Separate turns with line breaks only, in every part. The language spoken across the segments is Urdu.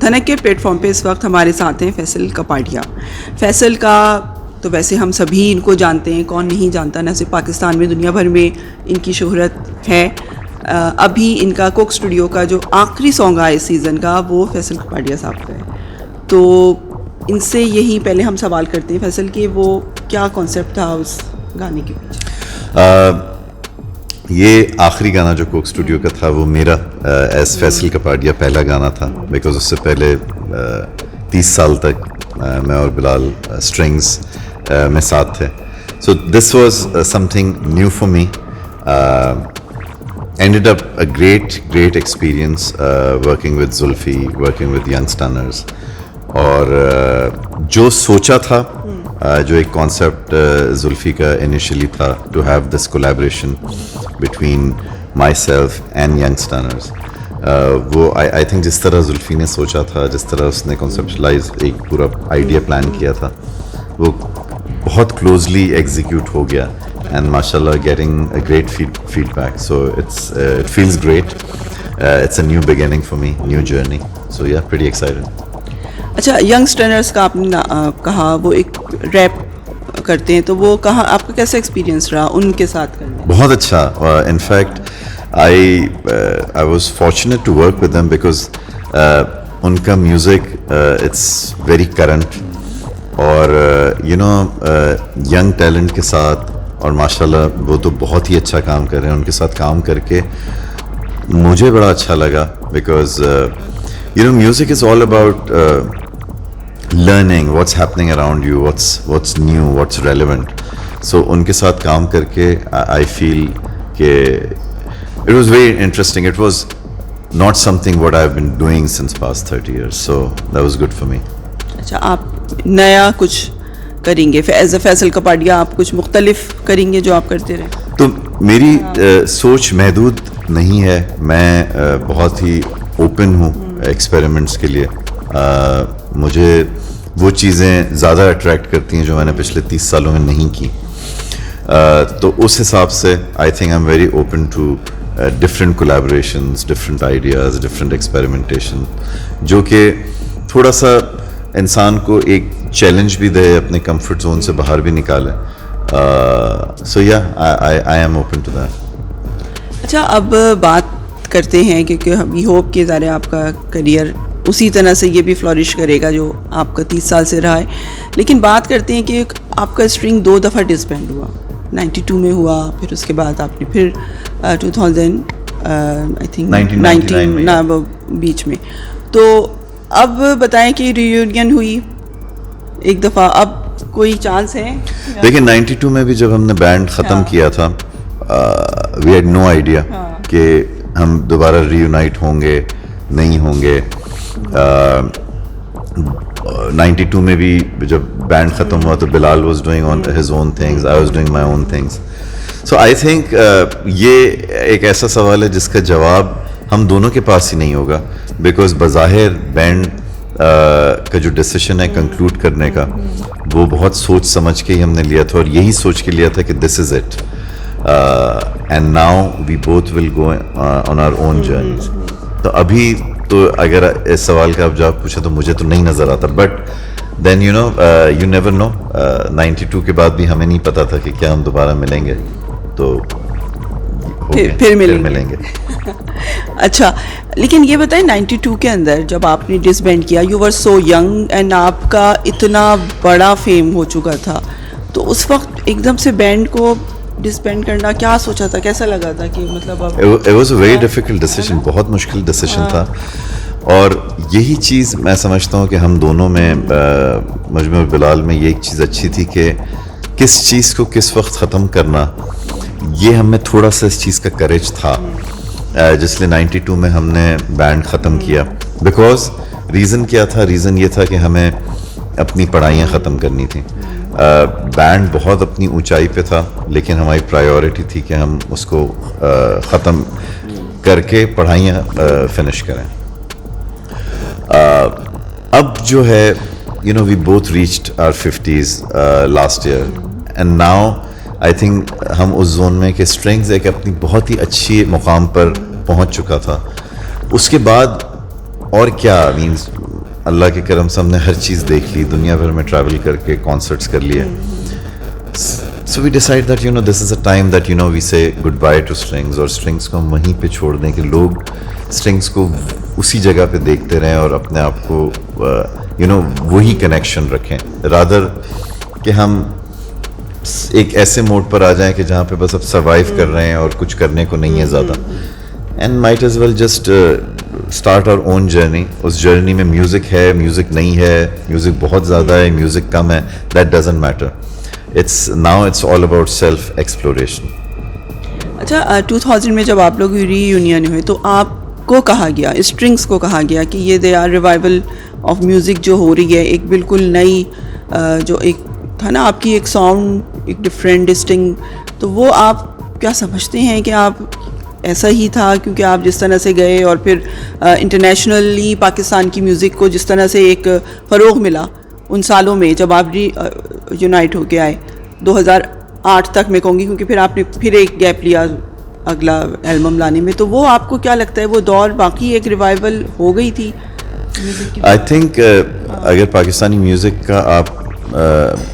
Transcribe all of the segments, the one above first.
دھنک کے پلیٹ فارم پہ اس وقت ہمارے ساتھ ہیں فیصل کپاڈیا. فیصل کا تو ویسے ہم سبھی ان کو جانتے ہیں, کون نہیں جانتا, نہ صرف پاکستان میں دنیا بھر میں ان کی شہرت ہے. ابھی ان کا کوک اسٹوڈیو کا جو آخری سانگ آیا اس سیزن کا وہ فیصل کپاڈیا صاحب کا ہے. تو ان سے یہی پہلے ہم سوال کرتے ہیں فیصل کہ وہ کیا کانسیپٹ تھا اس گانے کے پیچھے.
یہ آخری گانا جو کوک اسٹوڈیو کا تھا وہ میرا ایز فیصل کپاڈیا پہلا گانا تھا, بیکاز اس سے پہلے 30 سال تک میں اور بلال اسٹرنگس میں ساتھ تھے. So this was something new for me. ended up a great experience working with Zulfi, working with young stunners. اور جو سوچا تھا, جو ایک کانسیپٹ زلفی کا انیشلی تھا to have this collaboration between myself and Young Stunners, وہ آئی تھنک جس طرح زلفی نے سوچا تھا, جس طرح اس نے کنسیپچلائز ایک پورا آئیڈیا پلان کیا تھا, وہ بہت کلوزلی ایگزیکیوٹ ہو گیا. اینڈ ماشاء اللہ getting a great feedback. So it feels great. It's a new beginning for me, new journey. So yeah pretty excited.
اچھا, ینگسٹرنرز کا آپ نے کہا وہ ایک ریپ کرتے ہیں, تو وہ کہاں آپ کا کیسا ایکسپیرینس رہا ان کے ساتھ کرنے؟
بہت اچھا. In fact I was fortunate to work with them because ان کا میوزک اٹس ویری کرنٹ, اور یو نو ینگ ٹیلنٹ کے ساتھ, اور ماشاء اللہ وہ تو بہت ہی اچھا کام کر رہے ہیں. ان کے ساتھ کام کر کے مجھے بڑا اچھا لگا because you know music is all about learning what's happening around you, what's new, what's relevant. So ان کے ساتھ کام کر کے I feel کہ it was very interesting. It was not something what I've been doing since past 30 years, so that was good for me.
اچھا, آپ نیا کچھ کریں گے ایز اے فیصل کپاڈیا, آپ کچھ مختلف کریں گے جو آپ کرتے رہے؟
تو میری سوچ محدود نہیں ہے, میں بہت ہی اوپن ہوں ایکسپیریمنٹس کے لیے. مجھے وہ چیزیں زیادہ اٹریکٹ کرتی ہیں جو میں نے پچھلے 30 سالوں میں نہیں کی. تو اس حساب سے I think I am very open to different collaborations, different ideas, different experimentation, جو کہ تھوڑا سا انسان کو ایک چیلنج بھی دے, اپنے کمفرٹ زون سے باہر بھی نکالے. سو یا I am open to that.
اچھا, اب بات کرتے ہیں کیونکہ وی ہوپ کہ ظاہر آپ کا کریئر اسی طرح سے یہ بھی فلورش کرے گا جو آپ کا 30 سال سے رہا ہے. لیکن بات کرتے ہیں کہ آپ کا اسٹرنگ 2 دفعہ ڈسبینڈ ہوا, 92 میں ہوا, پھر اس کے بعد آپ نے پھر 2000 آئی تھنک 19 بیچ میں. تو اب بتائیں کہ ری یونین ہوئی ایک دفعہ, اب کوئی چانس ہے؟
دیکھیں 92 میں بھی جب ہم نے بینڈ ختم کیا تھا, وی ہیڈ نو آئیڈیا کہ ہم دوبارہ ری یونائٹ ہوں گے نہیں ہوں گے. 92 میں بھی جب بینڈ ختم ہوا تو Bilal was doing on his own things, I was doing my own things. So I think یہ ایک ایسا سوال ہے جس کا جواب ہم دونوں کے پاس ہی نہیں ہوگا, بیکاز بظاہر بینڈ کا جو ڈیسیشن ہے کنکلوڈ کرنے کا وہ بہت سوچ سمجھ کے ہی ہم نے لیا تھا, اور یہی سوچ کے لیا تھا کہ this is it. And now we both will go on our own journeys. تو ابھی تو اگر اس سوال کا آپ جواب پوچھیں تو مجھے تو نہیں نظر آتا, but then you know you never know. 92 کے بعد بھی ہمیں نہیں پتا تھا کہ کیا ہم دوبارہ ملیں گے, تو
پھر ملیں گے. اچھا, لیکن یہ بتائیں 92 کے اندر جب آپ نے ڈسبینڈ کیا, you were so young and آپ کا اتنا بڑا فیم ہو چکا تھا, تو اس وقت ایک دم سے بینڈ کو ڈسبینڈ کرنا کیا سوچا تھا, کیسا لگا تھا کہ مطلب
it was a very difficult decision, بہت مشکل ڈیسیژن تھا. اور یہی چیز میں سمجھتا ہوں کہ ہم دونوں میں, مجموعہ بلال میں, یہ ایک چیز اچھی تھی کہ کس چیز کو کس وقت ختم کرنا, یہ ہم میں تھوڑا سا اس چیز کا کریج تھا, جس لیے 92 میں ہم نے بینڈ ختم کیا. بیکاز ریزن کیا تھا, ریزن یہ تھا کہ ہمیں اپنی پڑھائیاں ختم کرنی تھیں. بینڈ بہت اپنی اونچائی پہ تھا, لیکن ہماری پرائیورٹی تھی کہ ہم اس کو ختم کر کے پڑھائیاں فنش کریں. اب جو ہے you know we both reached our 50s last year, and now I think ہم اس زون میں کہ اسٹرنگز ایک اپنی بہت ہی اچھی مقام پر پہنچ چکا تھا. اس کے بعد اور کیا مینس اللہ کے کرم سے ہم نے ہر چیز دیکھ لی, دنیا بھر میں ٹریول کر کے کانسرٹس کر لیے. So we decide that this is a time that we say goodbye to strings, اور strings کو ہم وہیں پہ چھوڑ دیں کہ لوگ strings کو اسی جگہ پہ دیکھتے رہیں اور اپنے آپ کو وہی کنیکشن رکھیں, rather کہ ہم ایک ایسے موڈ پر آ جائیں کہ جہاں پہ بس اب سروائیو کر رہے ہیں اور کچھ کرنے کو نہیں ہے زیادہ. And might as well just start our own journey. اس جرنی میں میوزک ہے, میوزک نہیں ہے, میوزک بہت زیادہ ہے, میوزک کم ہے, that doesn't matter. Now it's all about self exploration.
اچھا 2000 میں جب آپ لوگ ری یونین ہوئے تو آپ کو کہا گیا, اسٹرنگس کو کہا گیا کہ یہ they are revival of music جو ہو رہی ہے, ایک بالکل نئی جو ایک تھا نا آپ کی ایک ساؤنڈ, ایک ڈفرینٹ ڈسٹنگ, تو وہ آپ کیا سمجھتے ہیں کہ آپ ایسا ہی تھا کیونکہ آپ جس طرح سے گئے اور پھر انٹرنیشنلی پاکستان کی میوزک کو جس طرح سے ایک فروغ ملا ان سالوں میں جب آپ یونائٹ ہو کے آئے 2008 تک میں کہوں گی, کیونکہ پھر آپ نے پھر ایک گیپ لیا اگلا البم لانے میں, تو وہ آپ کو کیا لگتا ہے وہ دور باقی ایک ریوائول ہو گئی تھی
آئی تھنک اگر پاکستانی میوزک کا آپ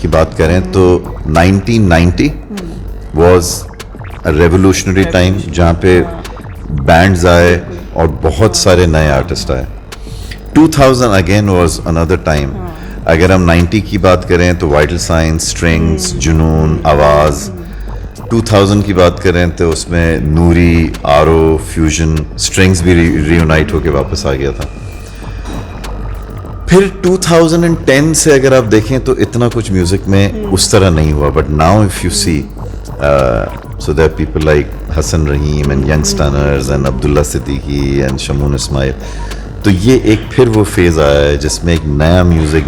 کی بات کریں تو 1990 واز اے ریولیوشنری ٹائم جہاں پہ بینڈز آئے اور بہت سارے نئے آرٹسٹ آئے. 2000 اگین واز اندر ٹائم. اگر ہم 90 کی بات کریں تو وائٹل سائنس, اسٹرنگس, جنون, آواز. 2000 کی بات کریں تو اس میں نوری, آرو, فیوژن, اسٹرنگس بھی ری یونائٹ ہو کے واپس آ گیا تھا. پھر 2010 سے اگر آپ دیکھیں تو اتنا کچھ میوزک میں اس طرح نہیں ہوا. But now if you see so there are people like Hasan Rahim and young stunners and Abdullah Siddiqui and Shamoon Ismail. تو یہ ایک پھر وہ فیز آیا ہے جس میں ایک نیا میوزک,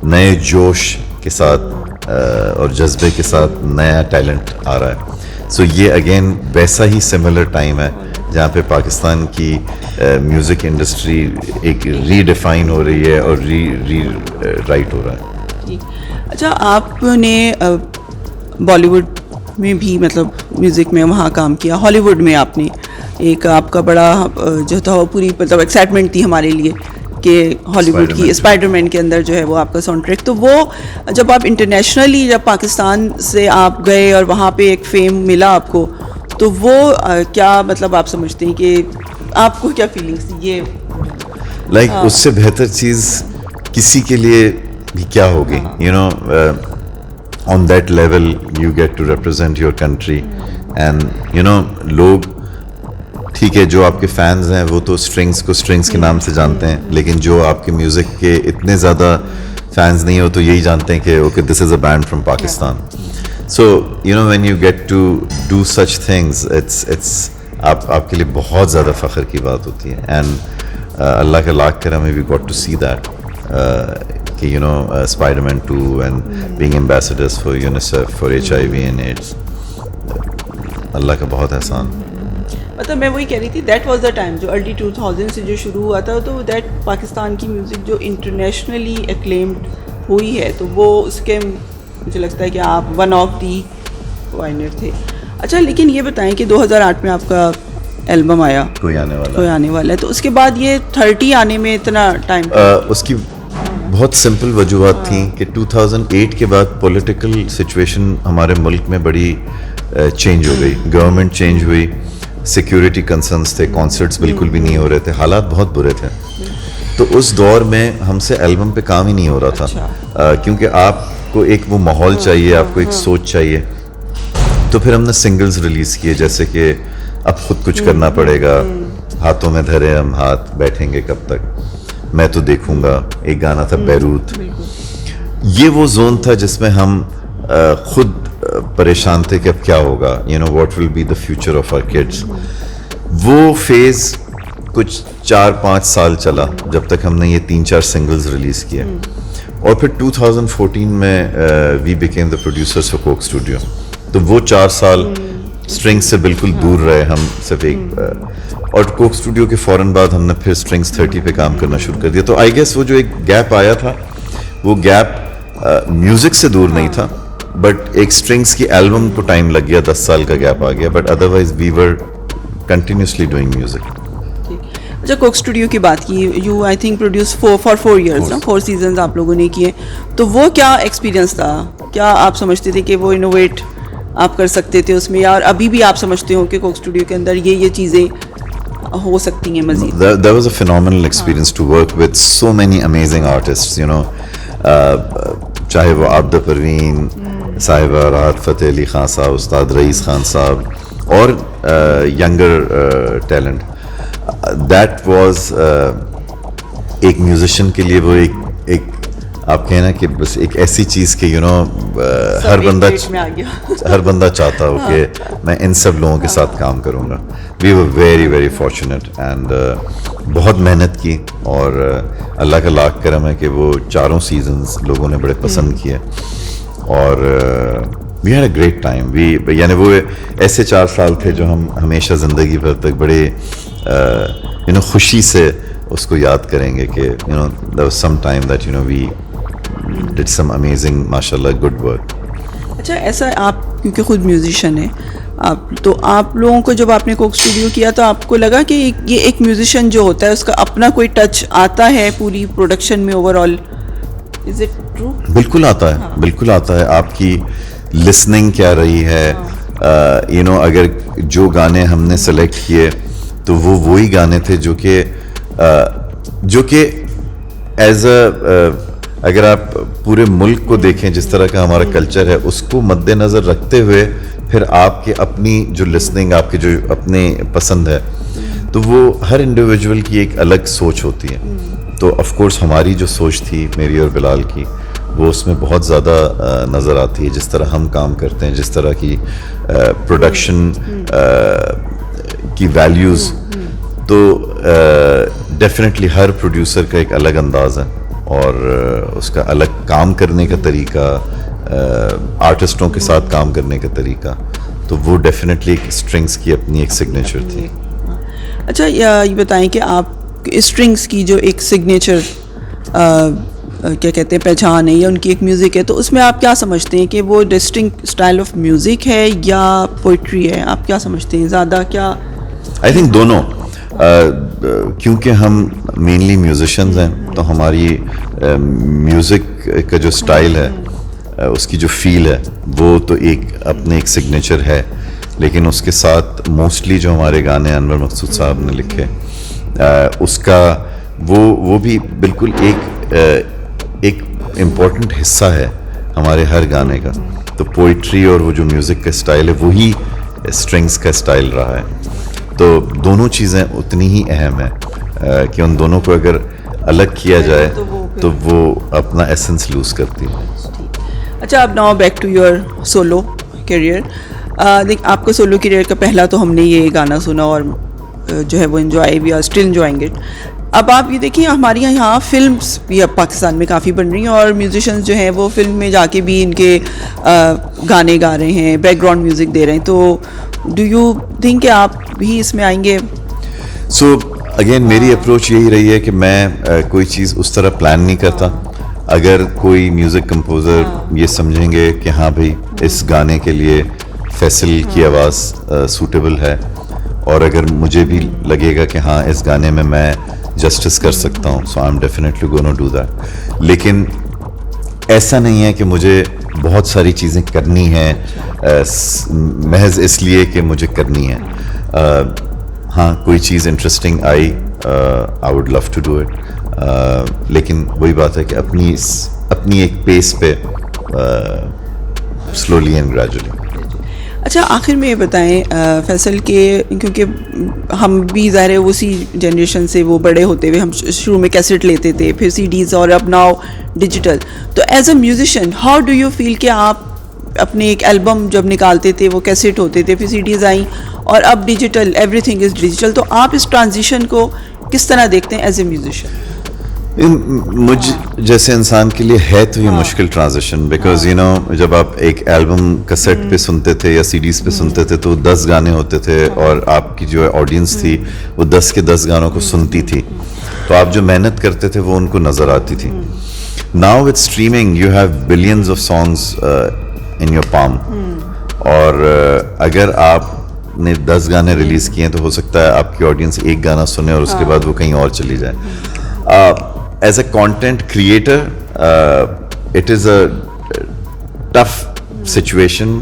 نئے جوش کے ساتھ اور جذبے کے ساتھ نیا ٹیلنٹ آ رہا ہے. سو یہ اگین ویسا ہی سملر ٹائم ہے جہاں پہ پاکستان کی میوزک انڈسٹری ایک ری ڈیفائن ہو رہی ہے اور ری رائٹ ہو رہا ہے.
اچھا آپ نے بالی ووڈ میں بھی مطلب میوزک میں وہاں کام کیا, ہالی ووڈ میں آپ نے ایک آپ کا بڑا جو تھا وہ پوری مطلب ایکسائٹمنٹ تھی ہمارے لیے کہ ہالی ووڈ کی اسپائڈر مین کے اندر جو ہے وہ آپ کا ساؤنڈ ٹریک. تو وہ جب آپ انٹرنیشنلی جب پاکستان سے آپ گئے اور وہاں پہ ایک فیم ملا آپ کو, تو وہ کیا مطلب آپ سمجھتے ہیں کہ آپ کو کیا فیلنگس تھی یہ
لائک اس سے بہتر چیز کسی کے لیے بھی کیا ہوگی. On that level you get to represent your country and لوگ ٹھیک ہے جو آپ کے فینز ہیں وہ تو اسٹرنگس کو اسٹرنگس کے نام سے جانتے ہیں, لیکن جو آپ کے میوزک کے اتنے زیادہ فینز نہیں ہو تو یہی جانتے ہیں کہ okay this is a band from Pakistan. So when you get to do such things it's آپ کے لیے بہت زیادہ فخر کی بات ہوتی ہے. اینڈ اللہ کا لاکھ کرم we got to see that کہ Spider-Man 2 and being ambassadors for UNICEF for HIV and AIDS. اللہ کا بہت احسان.
مطلب میں وہی کہہ رہی تھی دیٹ واز دا ٹائم جو ارلی 2000 سے جو شروع ہوا تھا, تو دیٹ پاکستان کی میوزک جو انٹرنیشنلی ایکلیمڈ ہوئی ہے, تو وہ اس کے مجھے لگتا ہے کہ آپ ون آف دی پائنیئر تھے. اچھا لیکن یہ بتائیں کہ 2008 میں آپ کا البم آیا
کوئی آنے والا
ہے, تو اس کے بعد یہ 30 آنے میں اتنا ٹائم
اس کی بہت سمپل وجوہات تھیں کہ 2008 کے بعد پولیٹیکل سچویشن ہمارے ملک میں بڑی چینج ہو گئی, گورنمنٹ چینج ہوئی, سیکیورٹی کنسرنس تھے, کانسرٹس بالکل بھی نہیں ہو رہے تھے, حالات بہت برے تھے. تو اس دور میں ہم سے البم پہ کام ہی نہیں ہو رہا تھا کیونکہ آپ کو ایک وہ ماحول چاہیے, آپ کو ایک سوچ چاہیے. تو پھر ہم نے سنگلز ریلیز کیے جیسے کہ اب خود کچھ کرنا پڑے گا, ہاتھوں میں دھرے ہم ہاتھ, بیٹھیں گے کب تک, میں تو دیکھوں گا, ایک گانا تھا بیروت. یہ وہ زون تھا جس میں ہم خود پریشان تھے کہ اب کیا ہوگا, what will be the future of our kids. وہ فیز کچھ 4-5 سال چلا جب تک ہم نے یہ 3-4 سنگلز ریلیز کیے, اور پھر 2014 میں we became the producers for Coke Studio. تو وہ 4 سال اسٹرنگس سے بالکل دور رہے ہم, صرف ایک, اور کوک اسٹوڈیو کے فوراً بعد ہم نے پھر اسٹرنگس 30 پہ کام کرنا شروع کر دیا. تو آئی گیس وہ جو ایک گیپ آیا تھا وہ گیپ میوزک سے دور نہیں تھا, بٹ ایک اسٹرنگس کی البم کو ٹائم لگ گیا, 10 سال کا گیپ آ گیا, but otherwise we were continuously doing music.
اچھا کوک اسٹوڈیو کی بات کی, you I think produce for 4 years نا, 4 سیزنز آپ لوگوں نے کیے, تو وہ کیا ایکسپیرینس تھا؟ کیا آپ سمجھتے تھے کہ وہ انوویٹ آپ کر سکتے تھے اس میں, اور ابھی بھی آپ سمجھتے ہو کہ کوک اسٹوڈیو کے اندر یہ چیزیں ہو سکتی ہیں مزید؟
There was a phenomenal experience to work with so many amazing artists, you know, چاہے وہ عابدہ پروین صاحبہ, راحت فتح علی خان صاحب, استاد رئیس خان صاحب, اور younger talent. That was ایک میوزیشین کے لیے وہ ایک آپ کہنا کہ بس ایک ایسی چیز کہ یو نو ہر بندہ چاہتا ہو کہ میں ان سب لوگوں کے ساتھ کام کروں گا. We were very very fortunate and بہت محنت کی, اور اللہ کا لاکھ کرم ہے کہ وہ 4 سیزنز لوگوں نے بڑے پسند کیے, اور we had a great time. یعنی وہ ایسے 4 سال تھے جو ہم ہمیشہ زندگی بھر تک بڑے یو نو خوشی سے اس کو یاد کریں گے کہ you know there was some time that you know we did some amazing ماشاءاللہ good work.
اچھا ایسا آپ کیونکہ خود میوزیشین ہیں تو آپ لوگوں کو جب آپ نے کوک اسٹوڈیو کیا تو آپ کو لگا کہ یہ ایک میوزیشین جو ہوتا ہے اس کا اپنا کوئی ٹچ آتا ہے پوری پروڈکشن میں over all? Is it true?
بالکل آتا ہے, بالکل آتا ہے. آپ کی لسننگ کیا رہی ہے, یو نو اگر جو گانے ہم نے سلیکٹ کیے تو وہ وہی گانے تھے جو کہ ایز اے اگر آپ پورے ملک کو دیکھیں جس طرح کا ہمارا کلچر ہے اس کو مد نظر رکھتے ہوئے پھر آپ کے اپنی جو لسننگ, آپ کی جو اپنے پسند ہے, تو وہ ہر انڈیویجول کی ایک الگ سوچ ہوتی ہے. تو آف کورس ہماری جو سوچ تھی میری اور بلال کی وہ اس میں بہت زیادہ نظر آتی ہے, جس طرح ہم کام کرتے ہیں, جس طرح کی پروڈکشن کی ویلیوز. تو ڈیفینیٹلی ہر پروڈیوسر کا ایک الگ انداز ہے اور اس کا الگ کام کرنے کا طریقہ, آرٹسٹوں کے ساتھ کام کرنے کا طریقہ, تو وہ ڈیفینیٹلی ایک اسٹرنگس کی اپنی ایک سگنیچر تھی.
اچھا یہ بتائیں کہ آپ اسٹرنگس کی جو ایک سگنیچر کیا کہتے ہیں پہچان ہے یا ان کی ایک میوزک ہے, تو اس میں آپ کیا سمجھتے ہیں کہ وہ ڈسٹنکٹ اسٹائل آف میوزک ہے یا پوئٹری ہے؟ آپ کیا سمجھتے ہیں زیادہ کیا؟
آئی تھنک دونوں, کیونکہ ہم مینلی میوزیشنز ہیں تو ہماری میوزک کا جو اسٹائل ہے اس کی جو فیل ہے وہ تو ایک اپنے ایک سگنیچر ہے, لیکن اس کے ساتھ موسٹلی جو ہمارے گانے انور مقصود صاحب نے لکھے اس کا وہ بھی بالکل ایک امپورٹنٹ حصہ ہے ہمارے ہر گانے کا. تو پوئٹری اور وہ جو میوزک کا اسٹائل ہے وہی اسٹرنگس کا اسٹائل رہا ہے. تو دونوں چیزیں اتنی ہی اہم ہیں کہ ان دونوں کو اگر الگ کیا جائے تو وہ اپنا ایسنس لوز کرتی ہے.
اچھا اب now back to your solo career. دیکھ آپ کا سولو کیریئر کا پہلا تو ہم نے یہ گانا سنا اور جو ہے وہ enjoy we are still enjoying it. اب آپ یہ دیکھیں ہمارے یہاں فلمس بھی اب پاکستان میں کافی بن رہی ہیں اور میوزیشنز جو ہیں وہ فلم میں جا کے بھی ان کے گانے گا رہے ہیں, بیک گراؤنڈ میوزک دے رہے ہیں. تو ڈو یو تھنک کہ آپ بھی اس میں آئیں گے؟
سو اگین میری اپروچ یہی رہی ہے کہ میں کوئی چیز اس طرح پلان نہیں کرتا. اگر کوئی میوزک کمپوزر یہ سمجھیں گے کہ ہاں بھائی اس گانے کے لیے فیصل کی آواز سوٹیبل ہے, اور اگر مجھے بھی لگے گا کہ ہاں اس گانے میں جسٹس کر سکتا ہوں, so I am definitely gonna do that. لیکن ایسا نہیں ہے کہ مجھے بہت ساری چیزیں کرنی ہیں محض اس لیے کہ مجھے کرنی ہے. ہاں کوئی چیز interesting I I would love to do it, لیکن وہی بات ہے کہ اپنی ایک پیس پہ سلولی اینڈ گریجولی.
اچھا آخر میں یہ بتائیں فیصل کہ کیونکہ ہم بھی ظاہر ہے اسی جنریشن سے وہ بڑے ہوتے ہوئے, ہم شروع میں کیسٹ لیتے تھے پھر سی ڈیز اور اب ناؤ ڈیجیٹل. تو as a musician how do you feel کہ آپ اپنے ایک البم جب نکالتے تھے وہ کیسٹ ہوتے تھے, پھر سی ڈیز آئیں اور اب digital, every thing is digital, تو آپ اس ٹرانزیشن کو کس طرح دیکھتے ہیں ایز اے میوزیشین؟
مجھ جیسے انسان کے لیے ہے تو یہ مشکل ٹرانزیشن, بیکاز یو نو جب آپ ایک البم کیسٹ پہ سنتے تھے یا سی ڈیز پہ سنتے تھے تو 10 گانے ہوتے تھے اور آپ کی جو آڈینس تھی وہ 10 کے 10 گانوں کو سنتی تھی, تو آپ جو محنت کرتے تھے وہ ان کو نظر آتی تھی. Now with streaming you have billions of songs in your palm, اور اگر آپ نے 10 گانے ریلیز کیے ہیں تو ہو سکتا ہے آپ کی آڈینس ایک گانا سنے اور اس کے بعد وہ کہیں اور چلی جائے. As a content creator it is a tough situation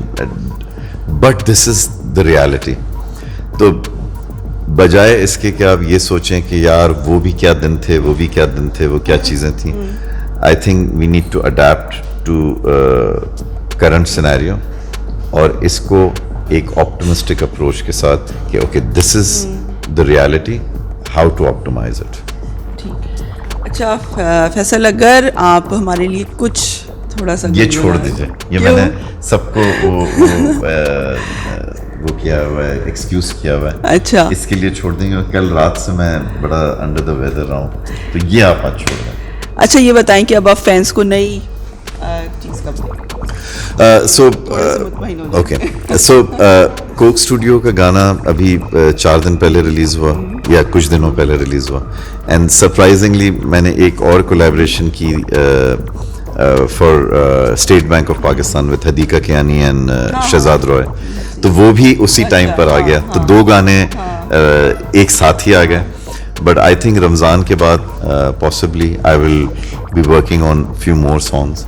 but this is the reality. تو بجائے اس کے کہ آپ یہ سوچیں کہ یار وہ بھی کیا دن تھے, وہ بھی کیا دن تھے, وہ کیا چیزیں تھیں, I think we need to adapt to current scenario اور اس کو ایک آپٹمسٹک اپروچ کے ساتھ کہ okay this is the reality, how to optimize it.
اچھا فیصل, اگر آپ ہمارے لیے کچھ تھوڑا سا
یہ چھوڑ دیجیے, یہ میں نے سب کو وہ کیا ہوا ہے, ایکسکیوز کیا ہوا ہے.
اچھا
اس کے لیے چھوڑ دیں گے. کل رات سے میں بڑا انڈر دا ویدر رہا ہوں, تو یہ آپ چھوڑ دیں.
اچھا یہ بتائیں کہ اب آپ فینس کو نئی چیز کب دیں؟
سو اوکے, سو کوک اسٹوڈیو کا گانا ابھی 4 دن پہلے ریلیز ہوا یا کچھ دنوں پہلے ریلیز ہوا, اینڈ سرپرائزنگلی میں نے ایک اور کولیبریشن کی for State Bank of Pakistan with Hadiqa Kiani and Shehzad Roy, تو وہ بھی اسی ٹائم پر آ گیا. تو 2 گانے ایک ساتھ ہی آ گئے. بٹ آئی تھنک رمضان کے بعد possibly I will be working on few more songs.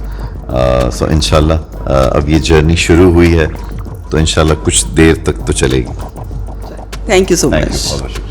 So ان شاء اللہ اب یہ جرنی شروع ہوئی ہے تو ان شاء اللہ کچھ دیر تک تو چلے گی.
Thank you so
thank
much.
You.